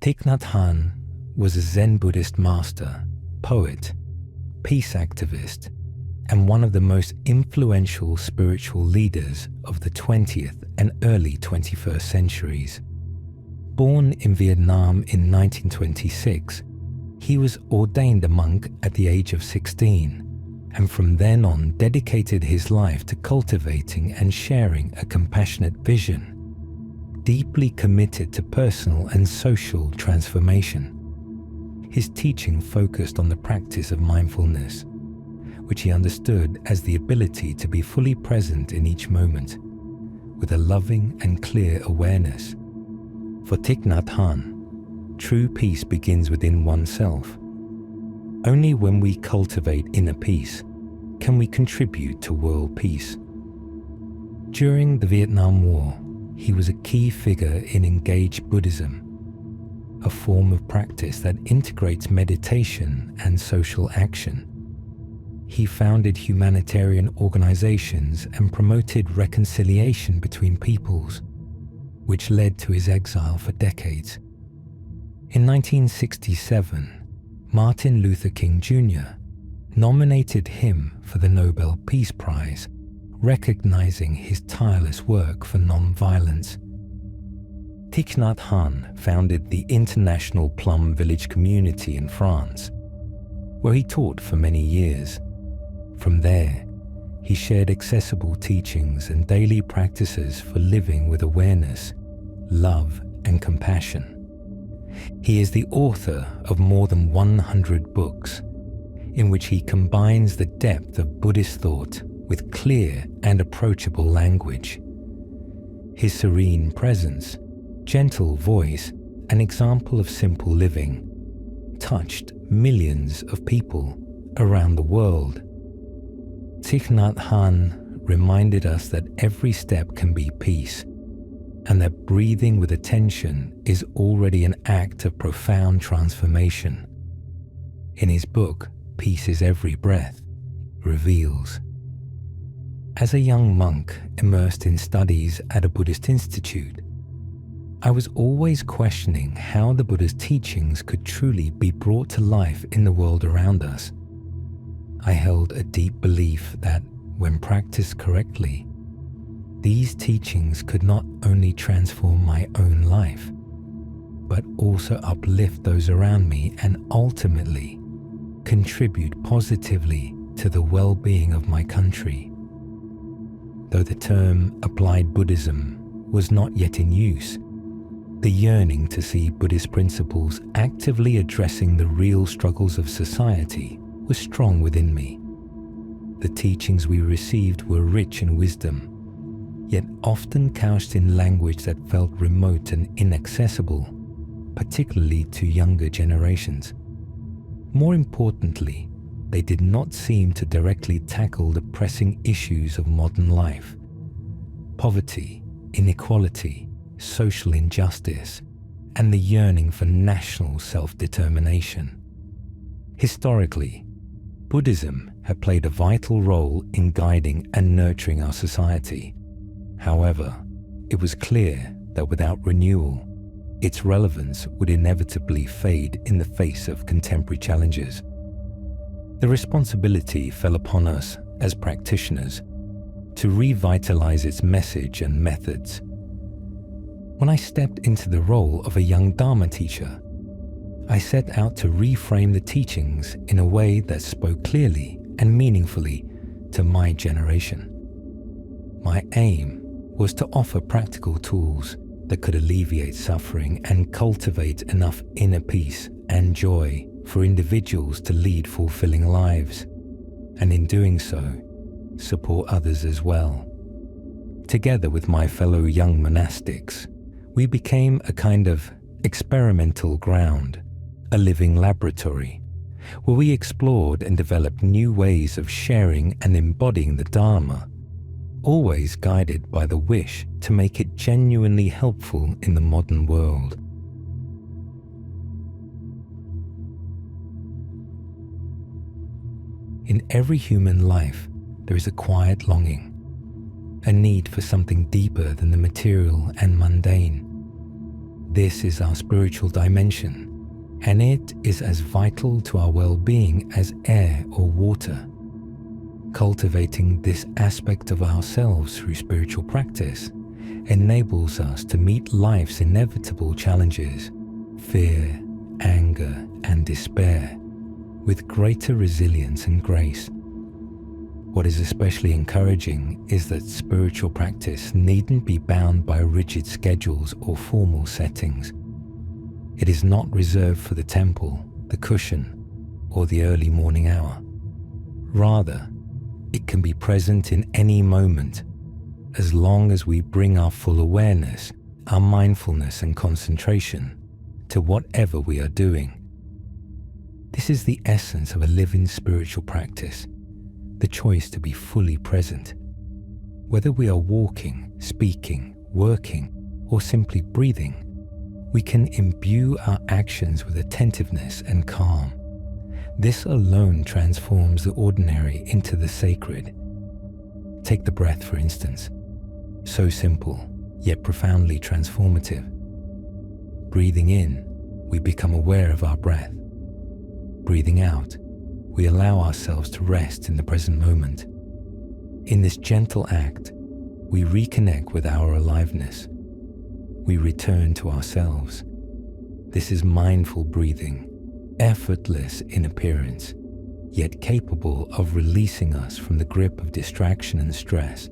Thich Nhat Hanh was a Zen Buddhist master, poet, peace activist, and one of the most influential spiritual leaders of the 20th and early 21st centuries. Born in Vietnam in 1926, he was ordained a monk at the age of 16, and from then on dedicated his life to cultivating and sharing a compassionate vision, deeply committed to personal and social transformation. His teaching focused on the practice of mindfulness, which he understood as the ability to be fully present in each moment, with a loving and clear awareness. For Thich Nhat Hanh, true peace begins within oneself. Only when we cultivate inner peace can we contribute to world peace. During the Vietnam War, he was a key figure in engaged Buddhism, a form of practice that integrates meditation and social action. He founded humanitarian organizations and promoted reconciliation between peoples, which led to his exile for decades. In 1967, Martin Luther King Jr. nominated him for the Nobel Peace Prize, recognizing his tireless work for non-violence. Thich Nhat Hanh founded the International Plum Village community in France, where he taught for many years. From there, he shared accessible teachings and daily practices for living with awareness, love, and compassion. He is the author of more than 100 books, in which he combines the depth of Buddhist thought with clear and approachable language. His serene presence, gentle voice, and example of simple living touched millions of people around the world. Thich Nhat Hanh reminded us that every step can be peace, and that breathing with attention is already an act of profound transformation. In his book, Peace is Every Breath, reveals, as a young monk immersed in studies at a Buddhist institute, I was always questioning how the Buddha's teachings could truly be brought to life in the world around us. I held a deep belief that, when practiced correctly, these teachings could not only transform my own life, but also uplift those around me and ultimately contribute positively to the well-being of my country. Though the term applied Buddhism was not yet in use, the yearning to see Buddhist principles actively addressing the real struggles of society was strong within me. The teachings we received were rich in wisdom, yet often couched in language that felt remote and inaccessible, particularly to younger generations. More importantly, they did not seem to directly tackle the pressing issues of modern life: poverty, inequality, social injustice, and the yearning for national self-determination. Historically, Buddhism had played a vital role in guiding and nurturing our society. However, it was clear that without renewal, its relevance would inevitably fade in the face of contemporary challenges. The responsibility fell upon us as practitioners to revitalize its message and methods. When I stepped into the role of a young Dharma teacher, I set out to reframe the teachings in a way that spoke clearly and meaningfully to my generation. My aim was to offer practical tools that could alleviate suffering and cultivate enough inner peace and joy for individuals to lead fulfilling lives, and in doing so, support others as well. Together with my fellow young monastics, we became a kind of experimental ground, a living laboratory, where we explored and developed new ways of sharing and embodying the Dharma, always guided by the wish to make it genuinely helpful in the modern world. In every human life, there is a quiet longing, a need for something deeper than the material and mundane. This is our spiritual dimension, and it is as vital to our well-being as air or water. Cultivating this aspect of ourselves through spiritual practice enables us to meet life's inevitable challenges, fear, anger, and despair, with greater resilience and grace. What is especially encouraging is that spiritual practice needn't be bound by rigid schedules or formal settings. It is not reserved for the temple, the cushion, or the early morning hour. Rather, it can be present in any moment, as long as we bring our full awareness, our mindfulness and concentration to whatever we are doing. This is the essence of a living spiritual practice, the choice to be fully present. Whether we are walking, speaking, working, or simply breathing, we can imbue our actions with attentiveness and calm. This alone transforms the ordinary into the sacred. Take the breath, for instance. So simple, yet profoundly transformative. Breathing in, we become aware of our breath. Breathing out, we allow ourselves to rest in the present moment. In this gentle act, we reconnect with our aliveness. We return to ourselves. This is mindful breathing, effortless in appearance, yet capable of releasing us from the grip of distraction and stress.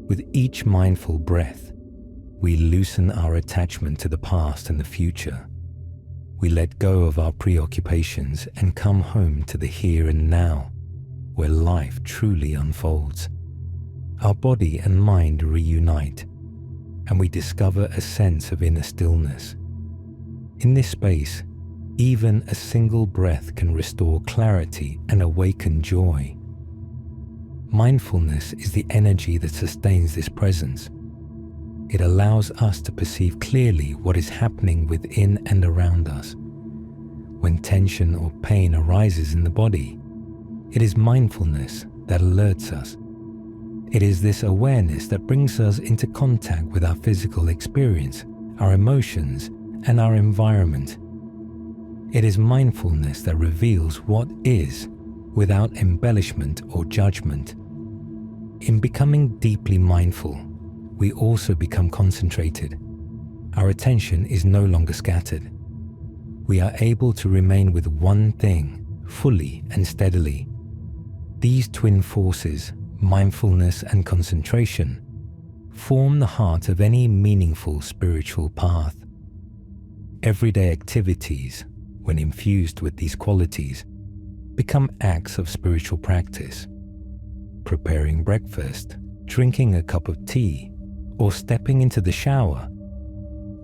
With each mindful breath, we loosen our attachment to the past and the future. We let go of our preoccupations and come home to the here and now, where life truly unfolds. Our body and mind reunite, and we discover a sense of inner stillness. In this space, even a single breath can restore clarity and awaken joy. Mindfulness is the energy that sustains this presence. It allows us to perceive clearly what is happening within and around us. When tension or pain arises in the body, it is mindfulness that alerts us. It is this awareness that brings us into contact with our physical experience, our emotions, and our environment. It is mindfulness that reveals what is without embellishment or judgment. In becoming deeply mindful, we also become concentrated. Our attention is no longer scattered. We are able to remain with one thing, fully and steadily. These twin forces, mindfulness and concentration, form the heart of any meaningful spiritual path. Everyday activities, when infused with these qualities, become acts of spiritual practice. Preparing breakfast, drinking a cup of tea, or stepping into the shower,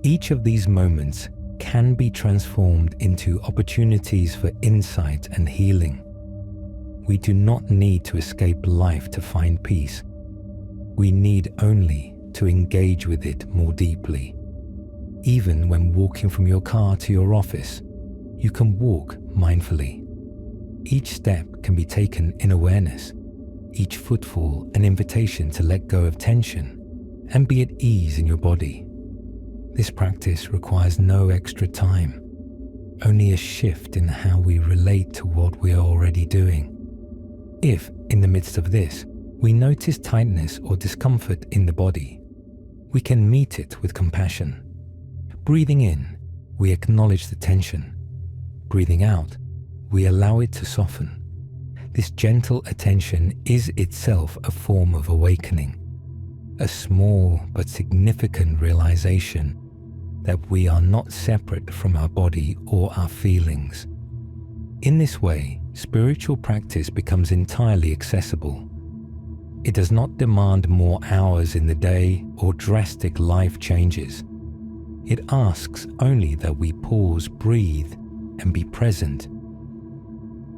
each of these moments can be transformed into opportunities for insight and healing. We do not need to escape life to find peace. We need only to engage with it more deeply. Even when walking from your car to your office, you can walk mindfully. Each step can be taken in awareness, each footfall an invitation to let go of tension and be at ease in your body. This practice requires no extra time, only a shift in how we relate to what we are already doing. If, in the midst of this, we notice tightness or discomfort in the body, we can meet it with compassion. Breathing in, we acknowledge the tension. Breathing out, we allow it to soften. This gentle attention is itself a form of awakening, a small but significant realization that we are not separate from our body or our feelings. In this way, spiritual practice becomes entirely accessible. It does not demand more hours in the day or drastic life changes. It asks only that we pause, breathe, and be present.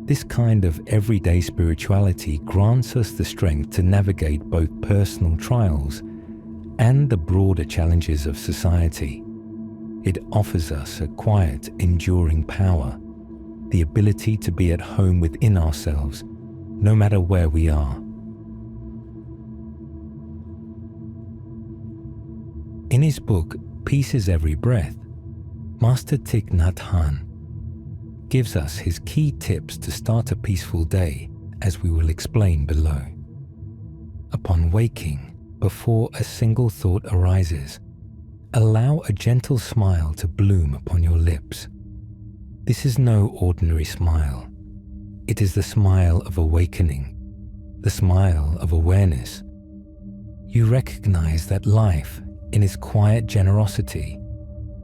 This kind of everyday spirituality grants us the strength to navigate both personal trials and the broader challenges of society. It offers us a quiet, enduring power, the ability to be at home within ourselves, no matter where we are. In his book, Peace is Every Breath, Master Thich Nhat Hanh gives us his key tips to start a peaceful day, as we will explain below. Upon waking, before a single thought arises, allow a gentle smile to bloom upon your lips. This is no ordinary smile. It is the smile of awakening, the smile of awareness. You recognize that life, in its quiet generosity,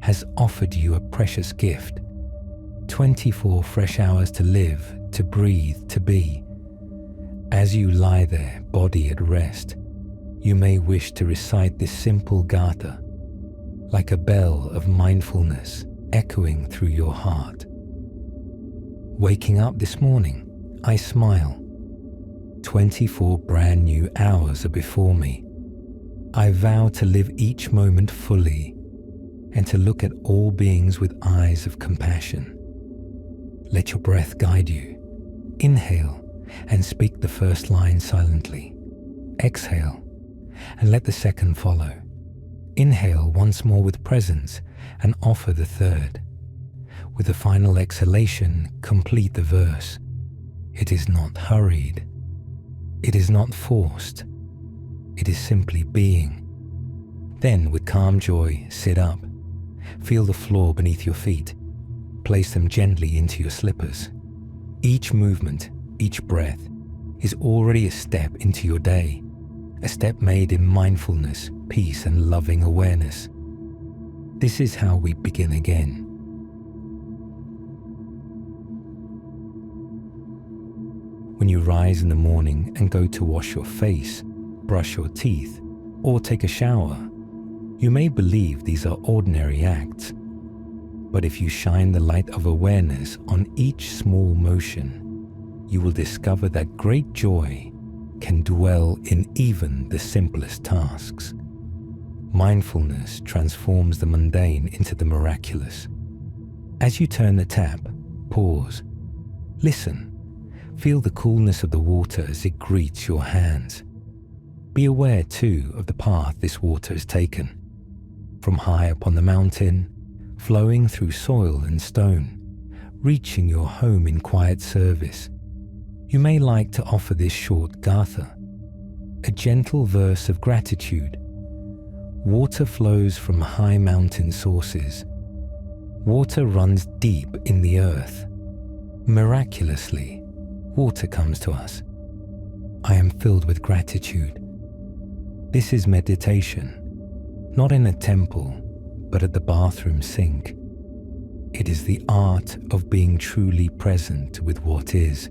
has offered you a precious gift, 24 fresh hours to live, to breathe, to be. As you lie there, body at rest, you may wish to recite this simple gatha, like a bell of mindfulness echoing through your heart. Waking up this morning, I smile. 24 brand new hours are before me. I vow to live each moment fully and to look at all beings with eyes of compassion. Let your breath guide you. Inhale and speak the first line silently. Exhale and let the second follow. Inhale once more with presence and offer the third. With the final exhalation, complete the verse. It is not hurried. It is not forced. It is simply being. Then, with calm joy, sit up. Feel the floor beneath your feet. Place them gently into your slippers. Each movement, each breath, is already a step into your day, a step made in mindfulness, peace, and loving awareness. This is how we begin again. When you rise in the morning and go to wash your face, brush your teeth, or take a shower, you may believe these are ordinary acts. But if you shine the light of awareness on each small motion, you will discover that great joy can dwell in even the simplest tasks. Mindfulness transforms the mundane into the miraculous. As you turn the tap, pause, listen. Feel the coolness of the water as it greets your hands. Be aware too of the path this water has taken. From high upon the mountain, flowing through soil and stone, reaching your home in quiet service. You may like to offer this short gatha, a gentle verse of gratitude. Water flows from high mountain sources. Water runs deep in the earth. Miraculously, water comes to us. I am filled with gratitude. This is meditation, not in a temple, but at the bathroom sink. It is the art of being truly present with what is.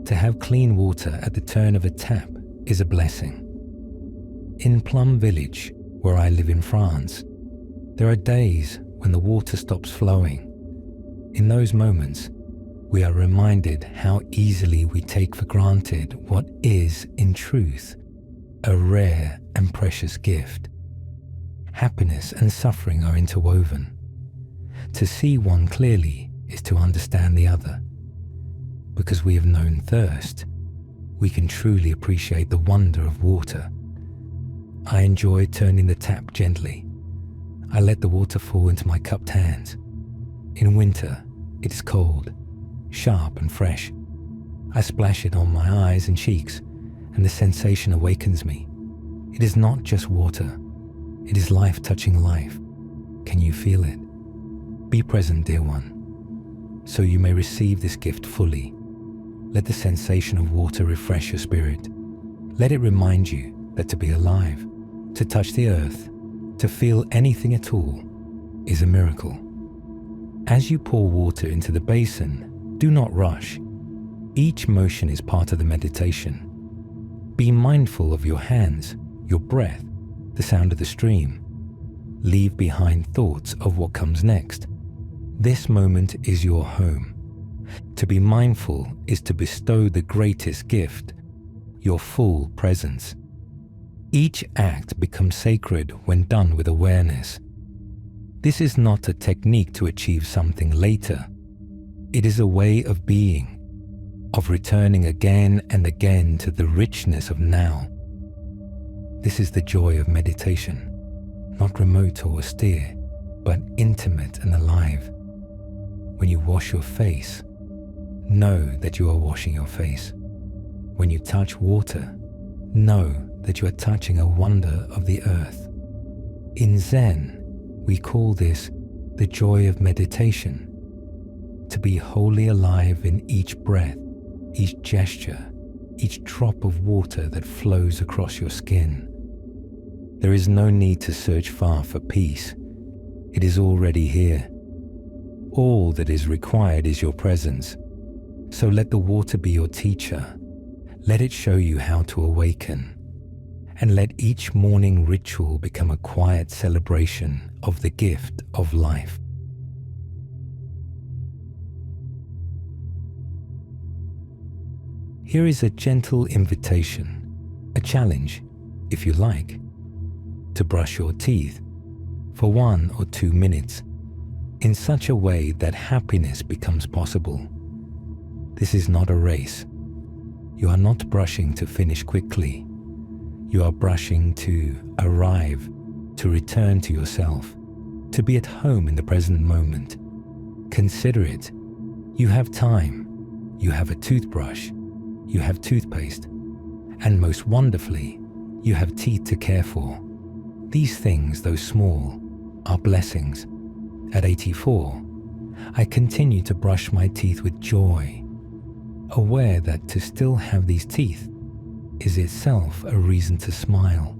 To have clean water at the turn of a tap is a blessing. In Plum Village, where I live in France, there are days when the water stops flowing. In those moments, we are reminded how easily we take for granted what is, in truth, a rare and precious gift. Happiness and suffering are interwoven. To see one clearly is to understand the other. Because we have known thirst, we can truly appreciate the wonder of water. I enjoy turning the tap gently. I let the water fall into my cupped hands. In winter, it is cold, sharp and fresh. I splash it on my eyes and cheeks, and the sensation awakens me. It is not just water. It is life touching life. Can you feel it? Be present, dear one, so you may receive this gift fully. Let the sensation of water refresh your spirit. Let it remind you that to be alive, to touch the earth, to feel anything at all, is a miracle. As you pour water into the basin, do not rush. Each motion is part of the meditation. Be mindful of your hands, your breath, the sound of the stream. Leave behind thoughts of what comes next. This moment is your home. To be mindful is to bestow the greatest gift, your full presence. Each act becomes sacred when done with awareness. This is not a technique to achieve something later. It is a way of being, of returning again and again to the richness of now. This is the joy of meditation, not remote or austere. but intimate and alive. When you wash your face, know that you are washing your face. When you touch water, know that you are touching a wonder of the earth. In Zen, we call this the joy of meditation, to be wholly alive in each breath, each gesture, each drop of water that flows across your skin. There is no need to search far for peace. It is already here. All that is required is your presence. So let the water be your teacher. Let it show you how to awaken. And let each morning ritual become a quiet celebration of the gift of life. Here is a gentle invitation, a challenge, if you like, to brush your teeth for 1 or 2 minutes in such a way that happiness becomes possible. This is not a race. You are not brushing to finish quickly. You are brushing to arrive, to return to yourself, to be at home in the present moment. Consider it. You have time. You have a toothbrush. You have toothpaste. And most wonderfully, you have teeth to care for. These things, though small, are blessings. At 84, I continue to brush my teeth with joy, aware that to still have these teeth is itself a reason to smile.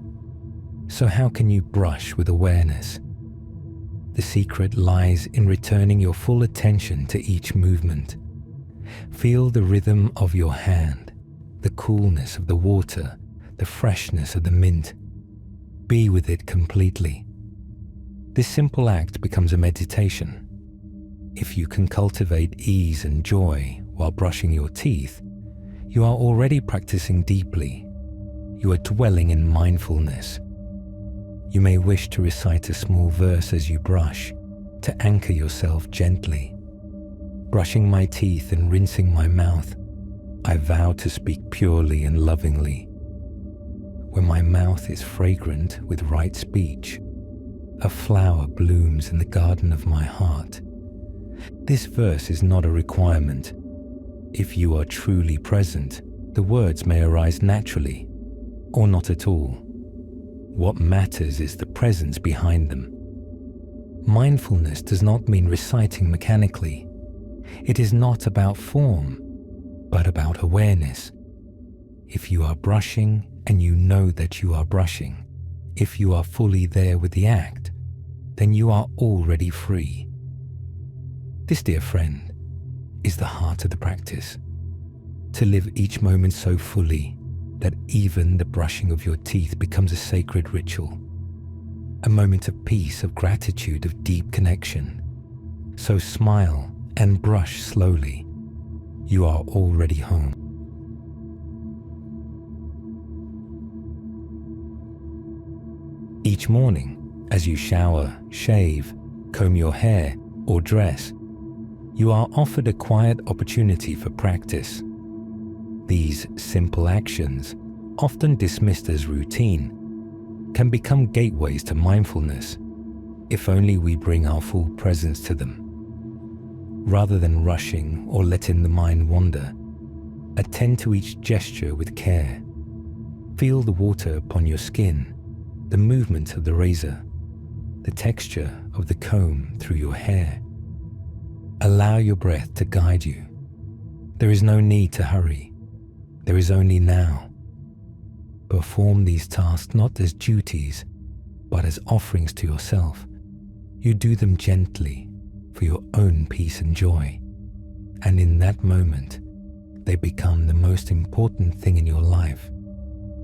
So how can you brush with awareness? The secret lies in returning your full attention to each movement. Feel the rhythm of your hand, the coolness of the water, the freshness of the mint. Be with it completely. This simple act becomes a meditation. If you can cultivate ease and joy while brushing your teeth, you are already practicing deeply. You are dwelling in mindfulness. You may wish to recite a small verse as you brush, to anchor yourself gently. Brushing my teeth and rinsing my mouth, I vow to speak purely and lovingly. When my mouth is fragrant with right speech, a flower blooms in the garden of my heart. This verse is not a requirement. If you are truly present, the words may arise naturally, or not at all. What matters is the presence behind them. Mindfulness does not mean reciting mechanically. It is not about form, but about awareness. If you are brushing and you know that you are brushing, if you are fully there with the act, then you are already free. This, dear friend, is the heart of the practice. To live each moment so fully that even the brushing of your teeth becomes a sacred ritual, a moment of peace, of gratitude, of deep connection. So smile and brush slowly. You are already home. Each morning, as you shower, shave, comb your hair, or dress, you are offered a quiet opportunity for practice. These simple actions, often dismissed as routine, can become gateways to mindfulness, if only we bring our full presence to them. Rather than rushing or letting the mind wander, attend to each gesture with care. Feel the water upon your skin, the movement of the razor, the texture of the comb through your hair. Allow your breath to guide you. There is no need to hurry. There is only now. Perform these tasks not as duties, but as offerings to yourself. You do them gently for your own peace and joy. And in that moment, they become the most important thing in your life,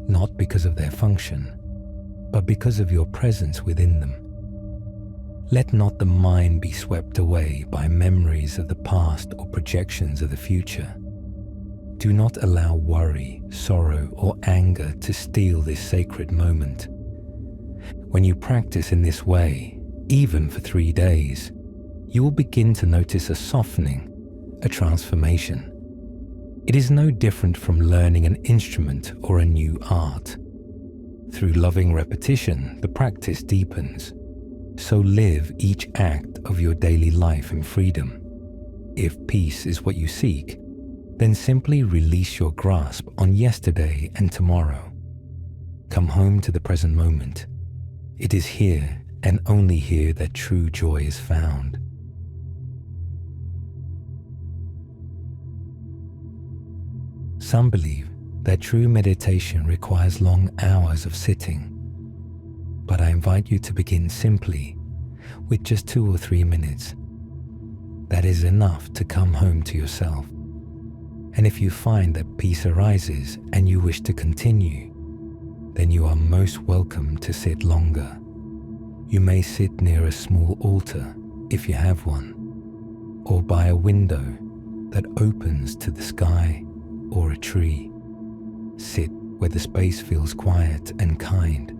not because of their function, but because of your presence within them. Let not the mind be swept away by memories of the past or projections of the future. Do not allow worry, sorrow, or anger to steal this sacred moment. When you practice in this way, even for 3 days, you will begin to notice a softening, a transformation. It is no different from learning an instrument or a new art. Through loving repetition, the practice deepens. So live each act of your daily life in freedom. If peace is what you seek, then simply release your grasp on yesterday and tomorrow. Come home to the present moment. It is here and only here that true joy is found. Some believe that true meditation requires long hours of sitting, but I invite you to begin simply with just 2 or 3 minutes. That is enough to come home to yourself. And if you find that peace arises and you wish to continue, then you are most welcome to sit longer. You may sit near a small altar, if you have one, or by a window that opens to the sky or a tree. Sit where the space feels quiet and kind.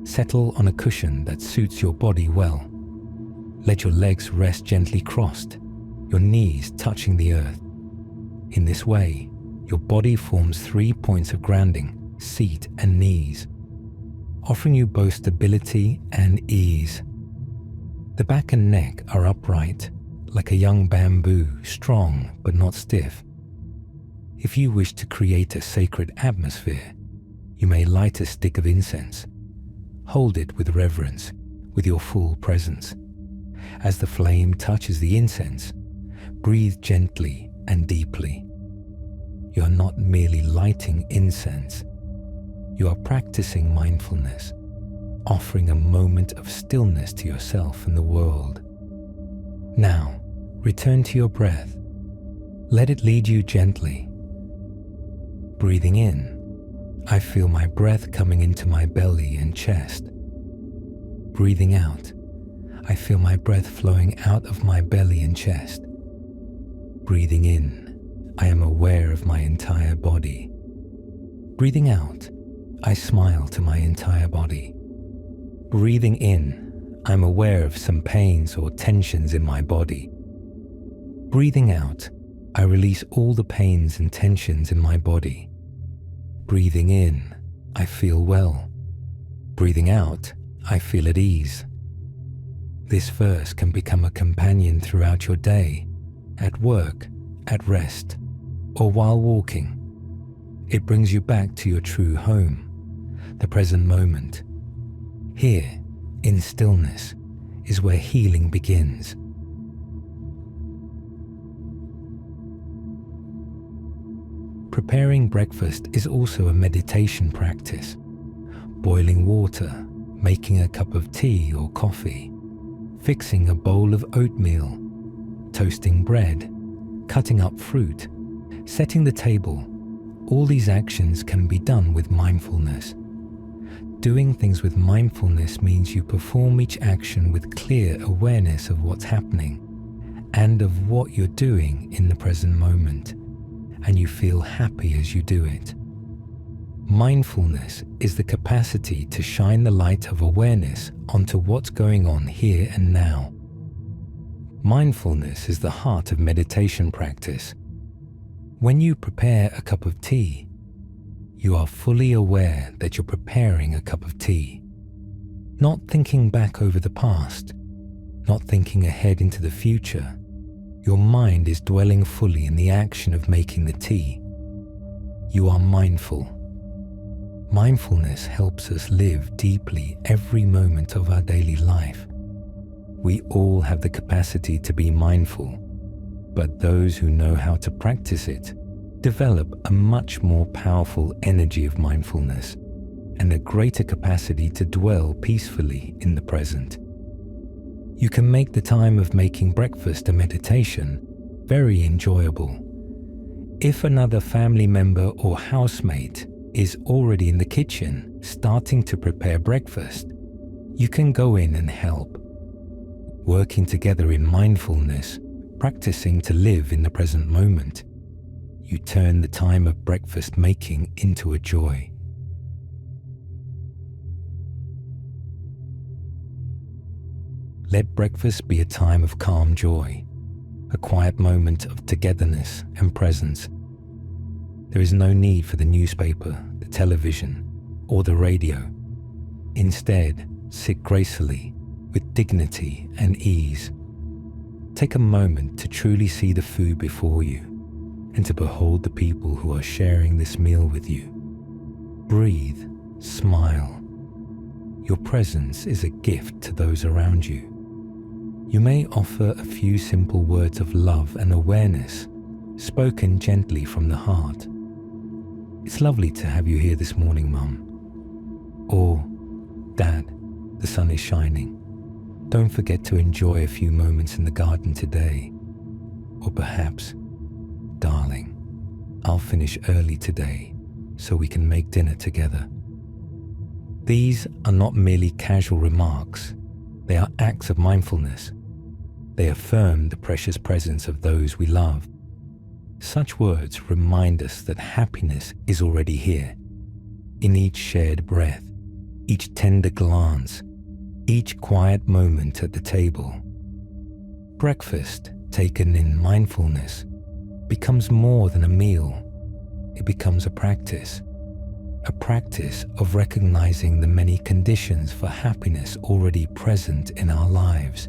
Settle on a cushion that suits your body well. Let your legs rest gently crossed, your knees touching the earth. In this way, your body forms 3 points of grounding, seat and knees, offering you both stability and ease. The back and neck are upright, like a young bamboo, strong but not stiff. If you wish to create a sacred atmosphere, you may light a stick of incense. Hold it with reverence, with your full presence. As the flame touches the incense, breathe gently and deeply. You are not merely lighting incense. You are practicing mindfulness, offering a moment of stillness to yourself and the world. Now, return to your breath. Let it lead you gently. Breathing in, I feel my breath coming into my belly and chest. Breathing out, I feel my breath flowing out of my belly and chest. Breathing in, I am aware of my entire body. Breathing out, I smile to my entire body. Breathing in, I'm aware of some pains or tensions in my body. Breathing out, I release all the pains and tensions in my body. Breathing in, I feel well. Breathing out, I feel at ease. This verse can become a companion throughout your day, at work, at rest, or while walking. It brings you back to your true home, the present moment. Here, in stillness, is where healing begins. Preparing breakfast is also a meditation practice. Boiling water, making a cup of tea or coffee, fixing a bowl of oatmeal, toasting bread, cutting up fruit, setting the table. All these actions can be done with mindfulness. Doing things with mindfulness means you perform each action with clear awareness of what's happening and of what you're doing in the present moment, and you feel happy as you do it. Mindfulness is the capacity to shine the light of awareness onto what's going on here and now. Mindfulness is the heart of meditation practice. When you prepare a cup of tea, you are fully aware that you're preparing a cup of tea. Not thinking back over the past, not thinking ahead into the future. Your mind is dwelling fully in the action of making the tea. You are mindful. Mindfulness helps us live deeply every moment of our daily life. We all have the capacity to be mindful, but those who know how to practice it develop a much more powerful energy of mindfulness and a greater capacity to dwell peacefully in the present. You can make the time of making breakfast a meditation very enjoyable. If another family member or housemate is already in the kitchen starting to prepare breakfast, you can go in and help. Working together in mindfulness, practicing to live in the present moment, you turn the time of breakfast making into a joy. Let breakfast be a time of calm joy, a quiet moment of togetherness and presence. There is no need for the newspaper, the television, or the radio. Instead, sit gracefully, with dignity and ease. Take a moment to truly see the food before you and to behold the people who are sharing this meal with you. Breathe, smile. Your presence is a gift to those around you. You may offer a few simple words of love and awareness, spoken gently from the heart. It's lovely to have you here this morning, Mum. Or, Dad, the sun is shining. Don't forget to enjoy a few moments in the garden today. Or perhaps, darling, I'll finish early today so we can make dinner together. These are not merely casual remarks. They are acts of mindfulness. They affirm the precious presence of those we love. Such words remind us that happiness is already here, in each shared breath, each tender glance, each quiet moment at the table. Breakfast, taken in mindfulness, becomes more than a meal. It becomes a practice of recognizing the many conditions for happiness already present in our lives.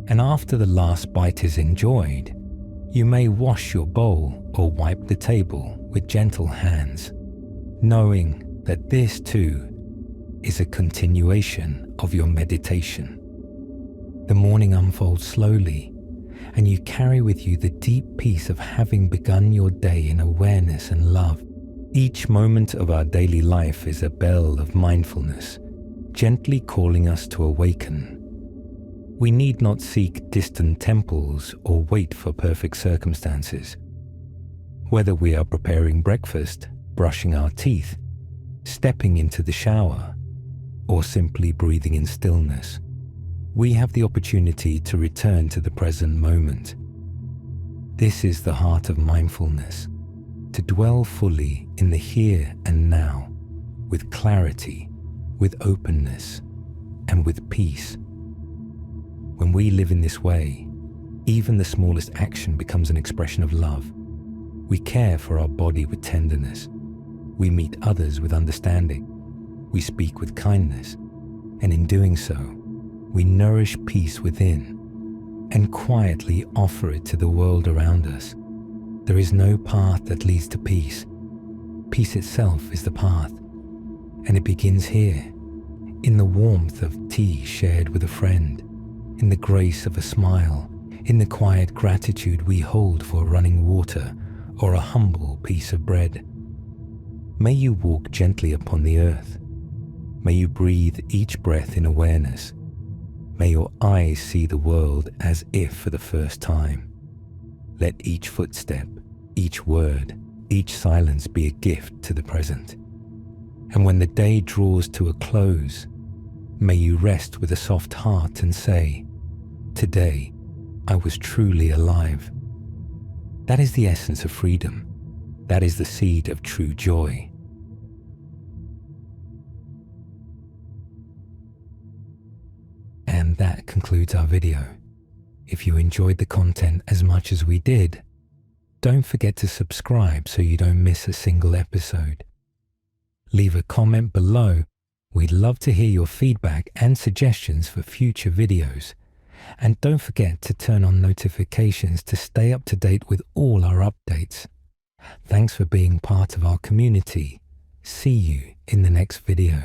And after the last bite is enjoyed, you may wash your bowl or wipe the table with gentle hands, knowing that this too is a continuation of your meditation. The morning unfolds slowly, and you carry with you the deep peace of having begun your day in awareness and love. Each moment of our daily life is a bell of mindfulness, gently calling us to awaken. We need not seek distant temples or wait for perfect circumstances. Whether we are preparing breakfast, brushing our teeth, stepping into the shower, or simply breathing in stillness, we have the opportunity to return to the present moment. This is the heart of mindfulness, to dwell fully in the here and now, with clarity, with openness, and with peace. When we live in this way, even the smallest action becomes an expression of love. We care for our body with tenderness. We meet others with understanding. We speak with kindness. And in doing so, we nourish peace within and quietly offer it to the world around us. There is no path that leads to peace. Peace itself is the path. And it begins here, in the warmth of tea shared with a friend, in the grace of a smile, in the quiet gratitude we hold for running water or a humble piece of bread. May you walk gently upon the earth. May you breathe each breath in awareness. May your eyes see the world as if for the first time. Let each footstep, each word, each silence be a gift to the present. And when the day draws to a close, may you rest with a soft heart and say, "Today, I was truly alive." That is the essence of freedom. That is the seed of true joy. And that concludes our video. If you enjoyed the content as much as we did, don't forget to subscribe so you don't miss a single episode. Leave a comment below. We'd love to hear your feedback and suggestions for future videos. And don't forget to turn on notifications to stay up to date with all our updates. Thanks for being part of our community. See you in the next video.